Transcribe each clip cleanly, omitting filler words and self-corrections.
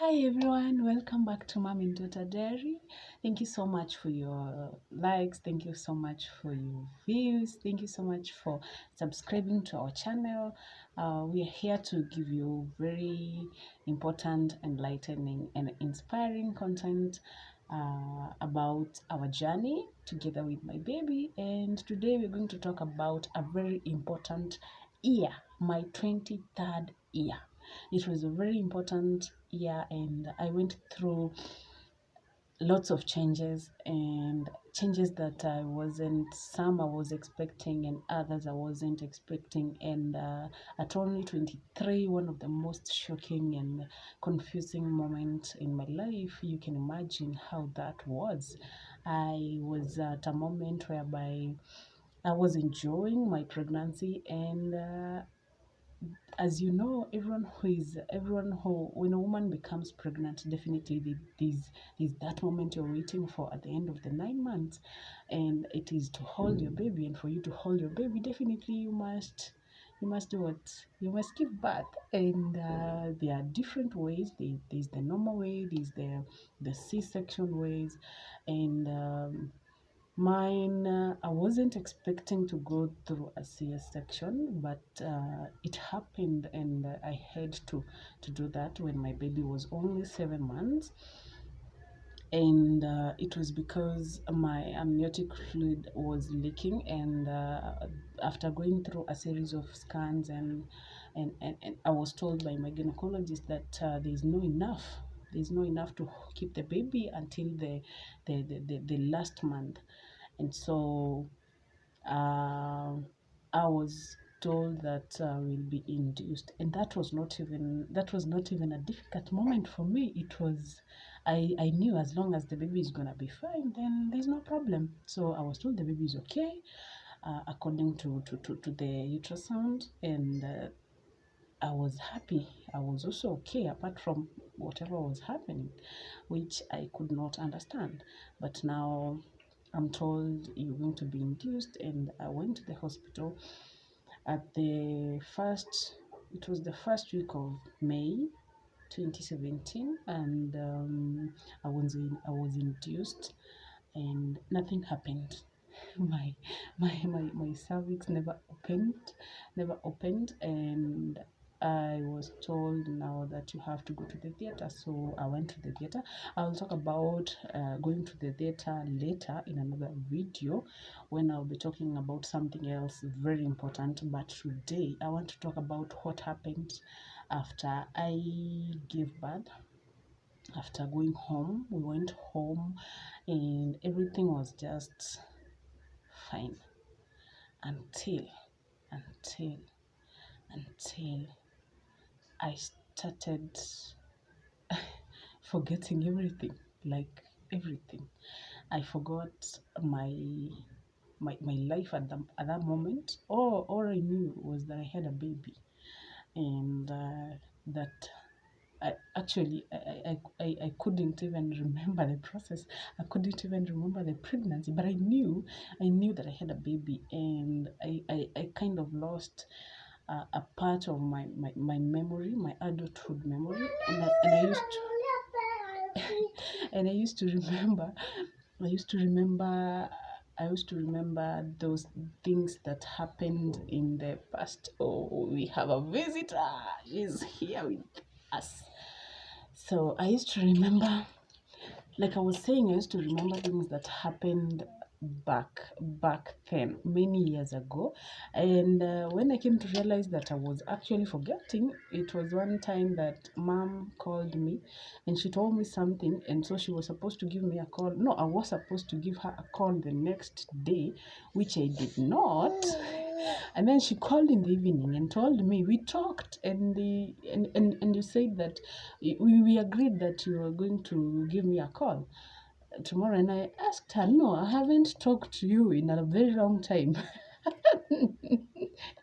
Hi everyone, welcome back to Mom and Daughter Diary. Thank you so much for your likes, thank you so much for your views, thank you so much for subscribing to our channel. We are here to give you very important, enlightening, and inspiring content about our journey together with my baby. And today we're going to talk about a very important year, my 23rd year. It was a very important year, and I went through lots of changes, and changes that some I was expecting and others I wasn't expecting. And at only 23, one of the most shocking and confusing moments in my life. You can imagine how that was. I was at a moment whereby I was enjoying my pregnancy, and as you know, everyone who, when a woman becomes pregnant, definitely there's that moment you're waiting for at the end of the 9 months, and it is to hold your baby. And for you to hold your baby, definitely you must do what? You must give birth. And there are different ways. There's the normal way, there's the c-section ways. And mine, I wasn't expecting to go through a CS section, but it happened, and I had to do that when my baby was only 7 months. And it was because my amniotic fluid was leaking, and after going through a series of scans, and I was told by my gynecologist that there's no enough to keep the baby until the last month. And so I was told that will be induced, and that was not even a difficult moment for me. It was, I knew as long as the baby is gonna be fine, then there's no problem. So I was told the baby is okay, according to the ultrasound. And I was happy. I was also okay, apart from whatever was happening, which I could not understand. But now I'm told you're going to be induced, and I went to the hospital at it was the first week of May 2017, and I was induced, and nothing happened. My cervix never opened, and I was told now that you have to go to the theater. So I went to the theater. I'll talk about going to the theater later in another video, when I'll be talking about something else very important. But today I want to talk about what happened after I gave birth. After going home, we went home, and everything was just fine until until until I started forgetting everything, like everything. I forgot my my life at that moment. All I knew was that I had a baby, and that I couldn't even remember the process. I couldn't even remember the pregnancy, but I knew that I had a baby. And I kind of lost a part of my memory, my adulthood memory. And I used to, and I used to remember I used to remember those things that happened in the past. Oh, we have a visitor. She's here with us. So I used to remember, like I was saying, I used to remember things that happened back then, many years ago. And when I came to realize that I was actually forgetting, it was one time that mom called me, and she told me something. And so she was supposed to give me a call. No, I was supposed to give her a call the next day, which I did not. And then she called in the evening and told me, we talked, and you said that we agreed that you were going to give me a call tomorrow. And I asked her, no, I haven't talked to you in a very long time.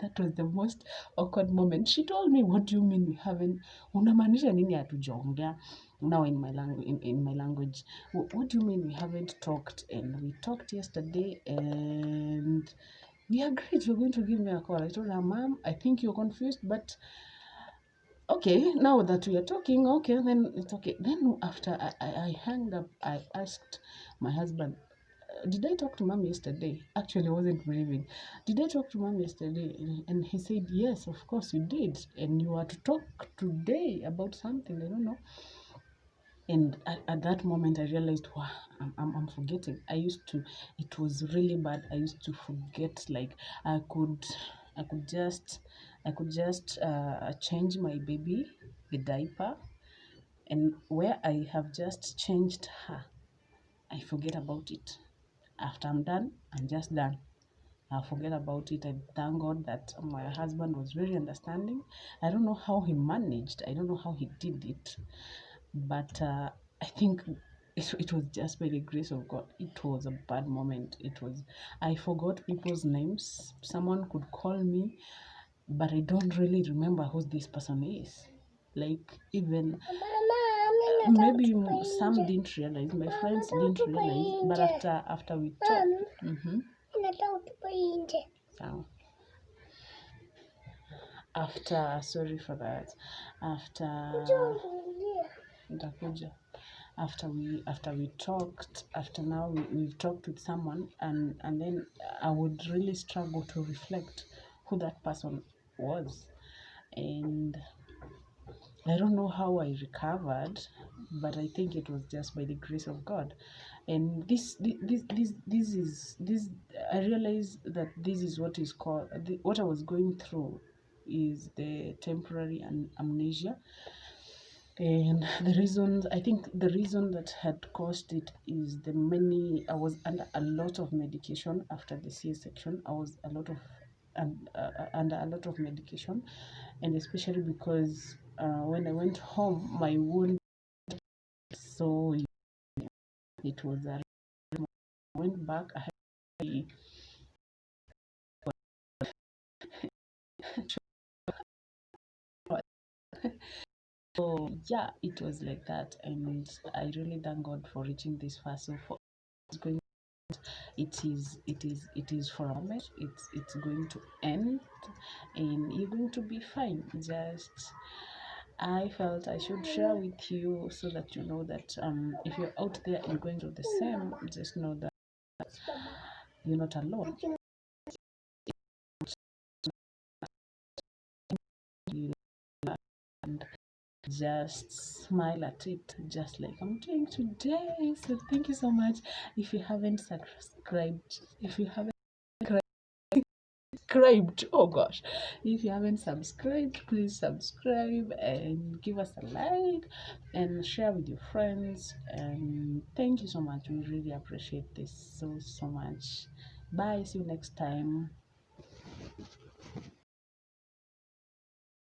That was the most awkward moment. She told me, what do you mean we haven't? Unamaanisha nini hatujaongea? Now in my language, what do you mean we haven't talked? And we talked yesterday, and we agreed you're going to give me a call. I told her, mom, I think you're confused, but okay, now that we are talking, okay, then it's okay. Then after I hung up, I asked my husband, did I talk to mom yesterday? Actually, I wasn't believing. Did I talk to mom yesterday? And he said, yes, of course you did. And you are to talk today about something, I don't know. And at that moment, I realized, wow, I'm forgetting. I used to, it was really bad. I used to forget, like, I could, I could just, I could just change my baby, the diaper, and where I have just changed her, I forget about it. After I'm done, I'm just done. I forget about it. I thank God that my husband was very understanding. I don't know how he managed. I don't know how he did it, but I think it was just by the grace of God. It was a bad moment. It was, I forgot people's names. Someone could call me, but I don't really remember who this person is. Like, even maybe some didn't realize, my friends didn't realize, but after we talked, so after, sorry for that, after nitakuja. After we talked, after now we've talked with someone, and then I would really struggle to reflect who that person was. And I don't know how I recovered, but I think it was just by the grace of God. And this I realized that this is what is called, what I was going through is the temporary amnesia. And the reasons, I think the reason that had caused it is I was under a lot of medication after the C-section. I was under a lot of medication, and especially because when I went home, my wound, so it was a went back. I so yeah, it was like that, and I really thank God for reaching this far. So for it's going, it is for a moment. It's going to end, and you're going to be fine. Just I felt I should share with you so that you know that if you're out there and going through the same, just know that you're not alone. You and just smile at it, just like I'm doing today. So thank you so much. If you haven't subscribed, if you haven't subscribed, oh gosh, if you haven't subscribed, please subscribe and give us a like and share with your friends. And thank you so much. We really appreciate this so much. Bye. See you next time.